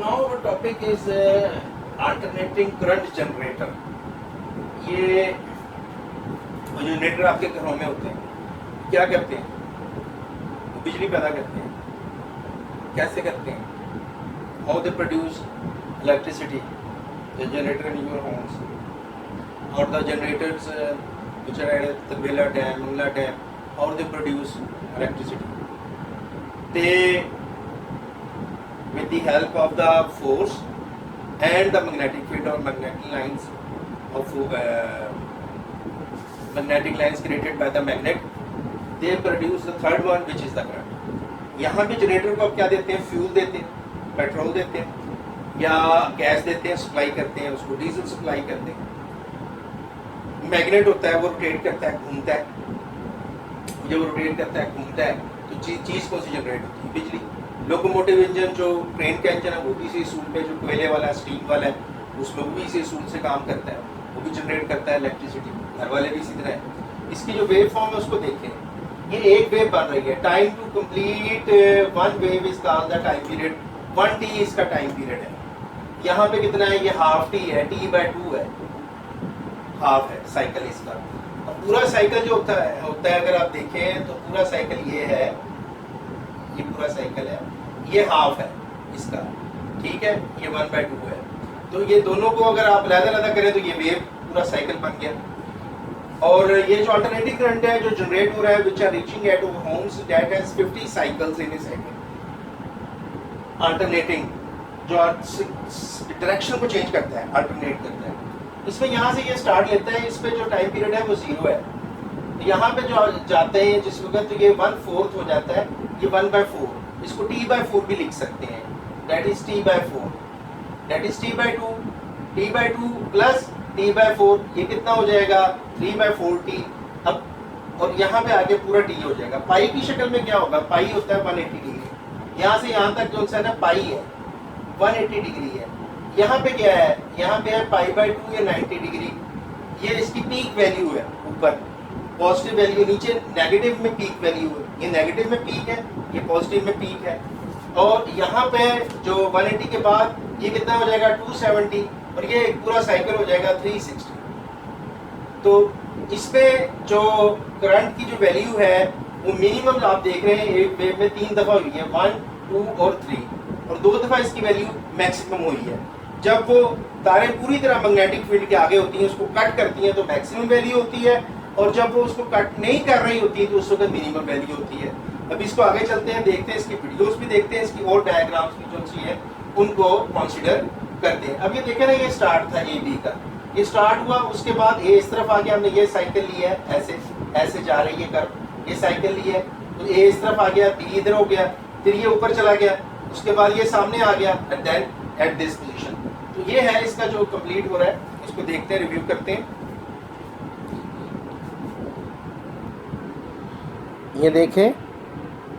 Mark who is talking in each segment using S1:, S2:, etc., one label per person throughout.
S1: now our topic is alternating current generator. ये वो generator आपके घरों में होते हैं, क्या करते हैं? वो बिजली पैदा करते हैं। कैसे करते हैं? How they produce electricity? The generator in your homes or the generators which are at the Bela Dam, Mangla Dam, how they produce electricity? They, with the help of the force and the magnetic field or magnetic lines of magnetic lines created by the magnet, they produce the third one, which is the current. यहाँ भी generator को आप क्या देते हैं? Fuel देते हैं, petrol देते हैं या गैस देते हैं, सप्लाई करते हैं, उसको डीजल सप्लाई करते हैं। मैग्नेट होता है, वो रोटेट करता है, घूमता है। जब वो रोटेट करता है, घूमता है, तो चीज़ कौन सी जनरेट होती है? बिजली। लोकोमोटिव इंजन, जो ट्रेन का इंजन है, वो भी इसी असूल पे, जो कोयले वाला है, स्टीम वाला है, उसमें वो भी इसी असूल से काम करता है, वो भी जनरेट करता है इलेक्ट्रिसिटी। घर वाले भी इसी तरह है। इसकी जो वेव फॉर्म है उसको देखें, ये एक वेव बन रही है। Time to complete one wave is called the time period. 1t इसका टाइम पीरियड है। यहाँ पे कितना है? ये हाफ टी है, t/2 है, हाफ है साइकिल इसका। अब पूरा साइकिल जो होता है अगर आप देखें तो पूरा साइकिल ये है, ये पूरा साइकिल है, ये हाफ है इसका, ठीक है, ये 1/2 है। तो ये दोनों को अगर आप अलग-अलग करें तो ये वेव पूरा साइकिल बन गया। और ये जो अल्टरनेटिंग करंट है जो जनरेट हो रहा है, which are reaching at homes, that has 50 cycles in a second. Alternating जो डायरेक्शन को चेंज करता है, अल्टरनेट करता है। इसमें यहाँ से ये स्टार्ट लेता है, इस पे जो टाइम पीरियड है वो 0 है। तो यहाँ पे जो जाते हैं जिस वक्त, तो ये 1/4 हो जाता है, ये 1/4। इसको t/4 भी लिख सकते हैं, that is t/4, that is t/2, t/2 plus t/4, ये कितना हो जाएगा? 3/4t। अब और यहाँ पे आगे पूरा t हो जाएगा। पाई की शक्ल में क्या होगा? पाई होता है 180 डिग्री। यहाँ से यहाँ तक जो सा ना पाई है 180 डिग्री है। यहाँ पे क्या है? यहाँ पे है π/2 या 90 डिग्री। ये इसकी पीक वैल्यू है, ऊपर पॉजिटिव वैल्यू, नीचे नेगेटिव में पीक वैल्यू है। ये नेगेटिव में पीक है, ये पॉजिटिव में पीक है। और यहाँ पे जो 180 के बाद ये कितना हो जाएगा? 270, और ये पूरा साइकिल हो जाएगा 360। तो इसमें जो करंट की जो वैल्यू है वो मिनिमम आप देख रहे हैं एक वेव में 3 दफा हुई है, 1, 2 और 3, और 2 दफा इसकी वैल्यू मैक्सिमम हुई है। जब वो तारें पूरी तरह मैग्नेटिक फील्ड के आगे होती हैं, उसको कट करती हैं, तो मैक्सिमम वैल्यू होती है, और जब वो उसको कट नहीं कर रही होती है तो उस वक्त मिनिमम वैल्यू होती है। अब इसको आगे चलते हैं, देखते हैं, इसकी वीडियोस भी देखते हैं, इसकी और डायग्राम्स भी जो सी है उनको कंसिडर करते हैं। अब ये देखें ना, ये स्टार्ट था ए बी का, ये स्टार्ट हुआ, उसके बाद ए इस तरफ आ गया, हमने ये साइकिल ली है, ऐसे ऐसे जा रही है कर, ये साइकिल ली है, तो ए इस तरफ आ गया, बी इधर हो गया, फिर ये ऊपर चला गया, उसके बाद ये सामने आ गया, and then at this position. तो ये है इसका जो कंप्लीट हो रहा है, इसको देखते हैं, रिव्यू करते हैं। ये देखें,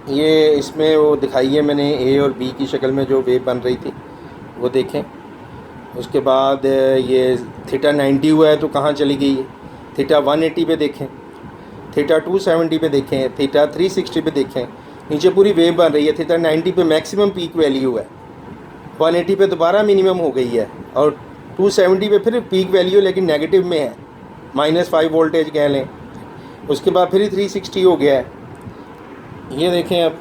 S1: ये इसमें वो दिखाई है मैंने ए और बी की शक्ल में जो वेव बन रही थी, वो देखें। उसके बाद ये थीटा 90 हुआ है तो कहाँ चली गई है? थीटा 180 पे देखें, थीटा 270 पे देखें, थीटा 360 पे देखें, नीचे पूरी वेव बन रही है। थीटा 90 पे मैक्सिमम पीक वैल्यू है, 180 पे दोबारा मिनिमम हो गई है, और 270 पे फिर पीक वैल्यू लेकिन नेगेटिव में है, -5 वोल्टेज कह लें। उसके बाद फिर 360 हो गया है। ये देखें, अब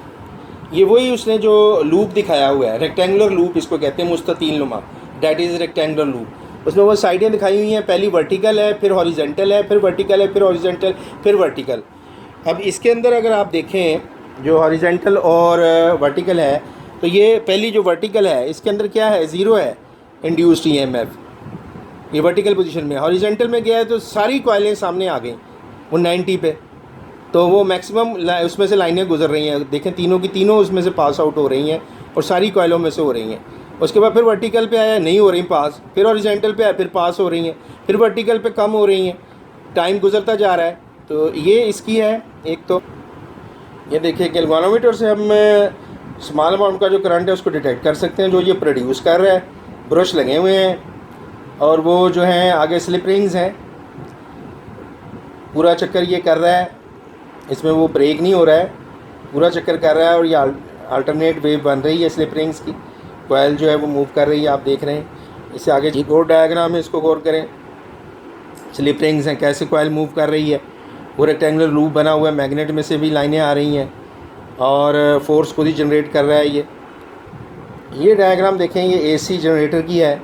S1: ये वही उसने जो लूप दिखाया हुआ है, रेक्टेंगुलर लूप इसको कहते हैं, मुस्ततील नुमा, डैट इज़ रेक्टेंगुलर लूप। उसमें वो साइडें दिखाई हुई हैं, पहली वर्टिकल है, फिर हॉरिजेंटल है, फिर वर्टिकल है, फिर हॉरिजेंटल, फिर वर्टिकल। अब इसके अंदर अगर आप देखें जो हॉरिजेंटल और वर्टिकल है, तो ये पहली जो वर्टिकल है इसके अंदर क्या है? 0 है इंड्यूस्ड EMF, ये वर्टिकल पोजीशन में। हॉरिजेंटल में गया है तो सारी कॉइलें सामने आ गई वो 90 पे, तो वो मैक्सिमम उसमें से लाइनें गुजर रही हैं। देखें, तीनों की तीनों उसमें से पास आउट हो रही हैं और सारी कॉइलों में से हो रही हैं। उसके बाद फिर वर्टिकल पे आया, नहीं हो रही पास, फिर हॉरिजॉन्टल पे आया, फिर पास हो रही हैं, फिर वर्टिकल पे कम हो रही हैं, टाइम गुजरता जा रहा है। तो ये इसकी है एक। तो ये देखिए, गैल्वानोमीटर से हम स्मॉल अमाउंट का जो करंट है उसको डिटेक्ट कर सकते हैं, जो ये प्रोड्यूस कर रहा है। ब्रश लगे हुए हैं और वो जो हैं आगे स्लिप रिंग्स हैं, पूरा चक्कर ये कर रहा है, इसमें वो ब्रेक नहीं हो रहा है, पूरा चक्कर कर रहा है, और ये अल्टरनेट वेव बन रही है स्लिप रिंग्स की। कोयल जो है वो मूव कर रही है, आप देख रहे हैं। इससे आगे एक और डायग्राम है, इसको गौर करें। स्लिप रिंग्स हैं, कैसे कोयल मूव कर रही है। वो रेक्टेंगुलर लूप बना हुआ है, मैग्नेट में से भी लाइनें आ रही हैं और फोर्स खुद ही जनरेट कर रहा है। ये डायग्राम देखें, ये एसी जनरेटर की है।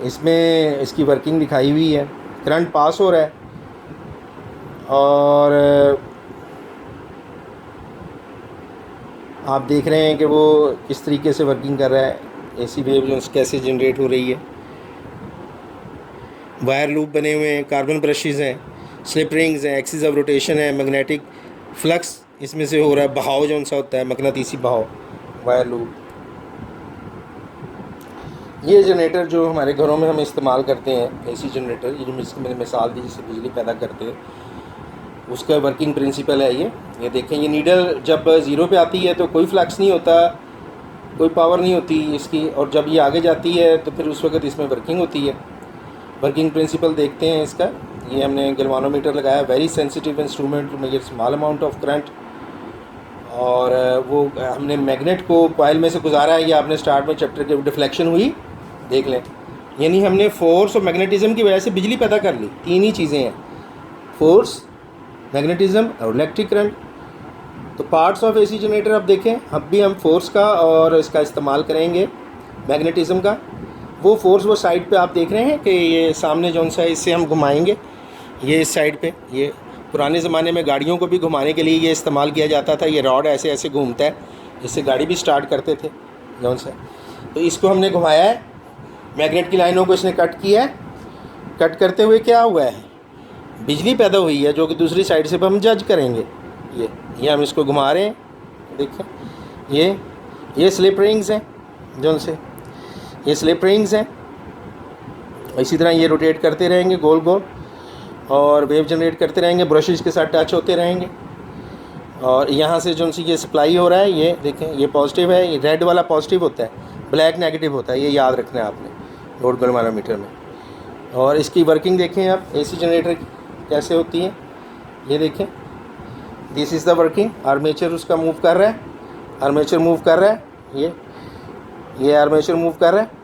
S1: इसमें इसकी वर्किंग दिखाई हुई है, करंट पास हो रहा है और आप देख रहे हैं कि वो किस तरीके से वर्किंग कर रहा है। एसी वेव कैसे जनरेट हो रही है। वायर लूप बने हुए हैं, कार्बन ब्रशेज़ हैं, स्लिप रिंग्स हैं, एक्सिस ऑफ रोटेशन है, मैग्नेटिक फ्लक्स इसमें से हो रहा है, बहाव जो सा होता है, मकनातीसी बहाव, वायर लूप। ये जनरेटर जो हमारे घरों में हम इस्तेमाल करते हैं, एसी जनरेटर, ये जो मैंने मिसाल दी जिससे बिजली पैदा करते हैं, उसका वर्किंग प्रिंसिपल है ये देखें। ये नीडल जब ज़ीरो पे आती है तो कोई फ्लक्स नहीं होता, कोई पावर नहीं होती इसकी, और जब ये आगे जाती है तो फिर उस वक्त इसमें वर्किंग होती है। वर्किंग प्रिंसिपल देखते हैं इसका। ये हमने गैल्वानोमीटर लगाया, very sensitive instrument to measure small amount of current, और वो हमने मैग्नेट को कॉइल में से गुजारा है। ये आपने स्टार्ट में चैप्टर के डिफ्लेक्शन हुई, देख लें, यानी हमने फोर्स और मैग्नेटिज्म की वजह से बिजली पैदा कर ली। तीन ही चीज़ें हैं, फोर्स, मैग्नेटिज्म और इलेक्ट्रिक करंट। तो पार्ट्स ऑफ एसी जनरेटर अब देखें, अब भी हम फोर्स का और इसका इस्तेमाल करेंगे, मैग्नेटिज्म का। वो फोर्स वो साइड पे आप देख रहे हैं कि ये सामने जौन सा है, इससे हम घुमाएंगे, ये इस साइड पे। ये पुराने ज़माने में गाड़ियों को भी घुमाने के लिए ये इस्तेमाल किया जाता था। ये रॉड ऐसे ऐसे घूमता है, इससे गाड़ी भी स्टार्ट करते थे जौन सा। तो इसको हमने घुमाया है, मैग्नेट की लाइनों को इसने कट किया है। कट करते हुए क्या हुआ है, बिजली पैदा हुई है, जो कि दूसरी साइड से हम जज करेंगे। ये हम इसको घुमा रहे हैं, देखें, ये स्लिप रिंग्स हैं जौन से, ये स्लिप रिंग्स हैं। इसी तरह ये रोटेट करते रहेंगे गोल गोल और वेव जनरेट करते रहेंगे, ब्रशेस के साथ टच होते रहेंगे। और यहाँ से जो सी ये सप्लाई हो रहा है, ये देखें, ये पॉजिटिव है, ये रेड वाला पॉजिटिव होता है, ब्लैक नेगेटिव होता है, ये याद रखना है आपने लोड गैल्वानोमीटर में। और इसकी वर्किंग देखें आप, एसी जनरेटर की कैसे होती है, ये देखें। This is the working. Armature उसका मूव कर रहा है, आर्मेचर मूव कर रहा है, ये आर्मेचर मूव कर रहा है,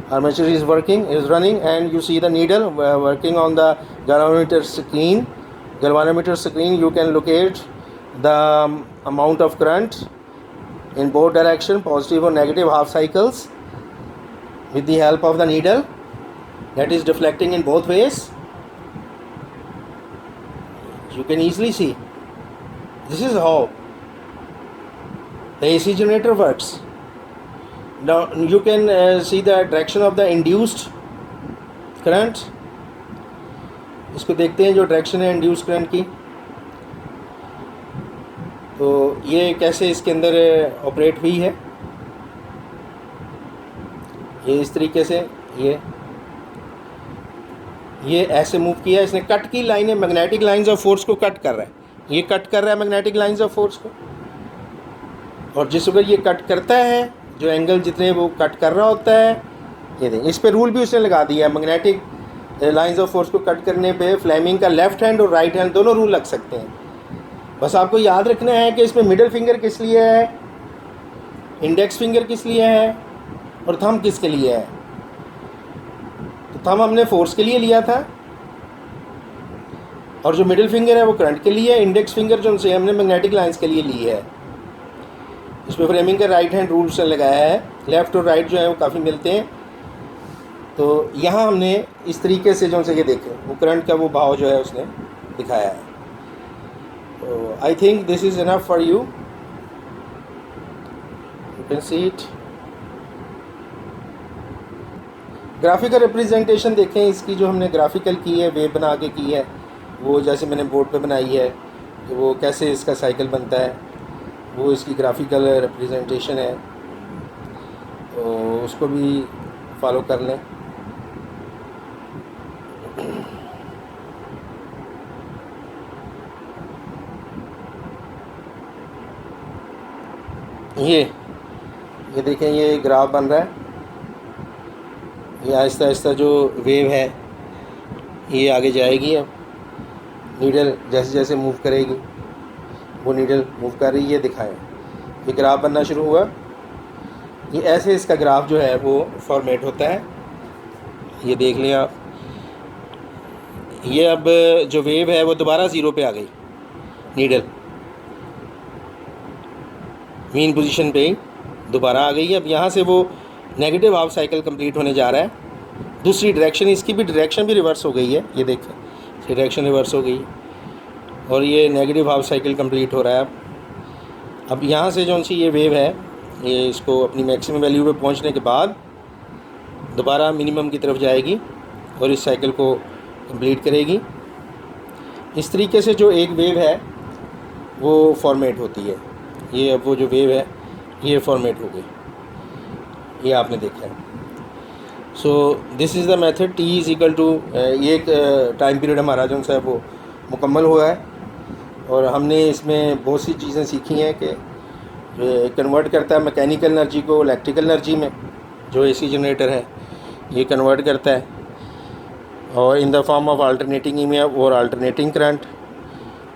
S1: armature is working, is running, and you see the needle working on the galvanometer screen. Galvanometer screen, you can locate the amount of current in both direction, positive or negative half cycles, with the help of the needle that is deflecting in both ways. You can easily see. This is how the AC generator works. Now you can see the direction of the induced current. इसको देखते हैं जो direction है induced current की। तो ये कैसे इसके अंदर ऑपरेट हुई है, ये इस तरीके से, ये ऐसे मूव किया, इसने कट की लाइन है, मैग्नेटिक लाइंस ऑफ फोर्स को कट कर रहा है, ये कट कर रहा है मैग्नेटिक लाइंस ऑफ फोर्स को। और जिस वक्त ये कट करता है, जो एंगल जितने वो कट कर रहा होता है, ये देखें, इस पे रूल भी उसने लगा दिया है। मैग्नेटिक लाइंस ऑफ फोर्स को कट करने पे फ्लेमिंग का लेफ़्ट हैंड और राइट हैंड दोनों रूल लग सकते हैं। बस आपको याद रखना है कि इसमें मिडिल फिंगर किस लिए है, इंडेक्स फिंगर किस लिए है और थंब किसके लिए है। तो थंब हमने फोर्स के लिए लिया था और जो मिडिल फिंगर है वो करंट के लिए है। इंडेक्स फिंगर जो उनसे हमने मैग्नेटिक लाइंस के लिए ली है। इसमें फ्रेमिंग का राइट हैंड रूल से लगाया है, लेफ़्ट और राइट जो है वो काफ़ी मिलते हैं। तो यहाँ हमने इस तरीके से जो से ये देखें, वो करंट का वो भाव जो है उसने दिखाया है। तो I think this is enough for you, you can see it. Graphical representation देखें इसकी, जो हमने ग्राफिकल की है, वेव बना के की है, वो जैसे मैंने बोर्ड पे बनाई है, कि वो कैसे इसका साइकिल बनता है, वो इसकी ग्राफिकल रिप्रेजेंटेशन है। तो उसको भी फॉलो कर लें। ये देखें, ये ग्राफ बन रहा है। ये आहिस्ता आहिस्ता जो वेव है ये आगे जाएगी। अब नीडल जैसे जैसे मूव करेगी, वो नीडल मूव कर रही है, दिखाएं। ये ग्राफ बनना शुरू हुआ ये ऐसे इसका ग्राफ जो है वो फॉर्मेट होता है। ये देख लें आप, ये अब जो वेव है वो दोबारा ज़ीरो पे आ गई, नीडल मीन पोजीशन पे ही दोबारा आ गई है। अब यहाँ से वो नेगेटिव हाफ साइकिल कंप्लीट होने जा रहा है। दूसरी डायरेक्शन, इसकी भी डायरेक्शन भी रिवर्स हो गई है, ये देखें डायरेक्शन रिवर्स हो गई और ये नेगेटिव हाफ साइकिल कंप्लीट हो रहा है। अब यहाँ से जो सी ये वेव है, ये इसको अपनी मैक्सिमम वैल्यू पे पहुँचने के बाद दोबारा मिनिमम की तरफ जाएगी और इस साइकिल को कंप्लीट करेगी। इस तरीके से जो एक वेव है वो फॉर्मेट होती है। ये अब वो जो वेव है ये फॉर्मेट हो गई, ये आपने देखा है। So this is the method T is equal to, ये एक टाइम पीरियड हमारा जो है वो मुकम्मल हुआ है और हमने इसमें बहुत सी चीज़ें सीखी हैं कि कन्वर्ट करता है मैकेनिकल एनर्जी को इलेक्ट्रिकल एनर्जी में। जो एसी जनरेटर है ये कन्वर्ट करता है और in the form of alternating EMF और अल्टरनेटिंग करंट।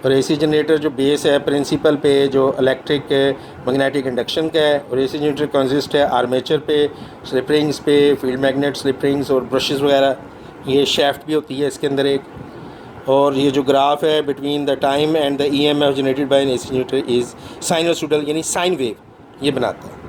S1: और एसी जनरेटर जो बेस है प्रिंसिपल पे जो इलेक्ट्रिक मैग्नेटिक इंडक्शन का है, और एसी जनरेटर कंसिस्ट है आर्मेचर पे, स्लिप रिंग्स पे, फील्ड मैग्नेट स्लिप रिंग्स और ब्रशेस वगैरह। ये शेफ्ट भी होती है इसके अंदर एक। और ये जो ग्राफ है between the time and the EMF generated by N AC generator is sinusoidal, यानी साइन वेव ये बनाता है।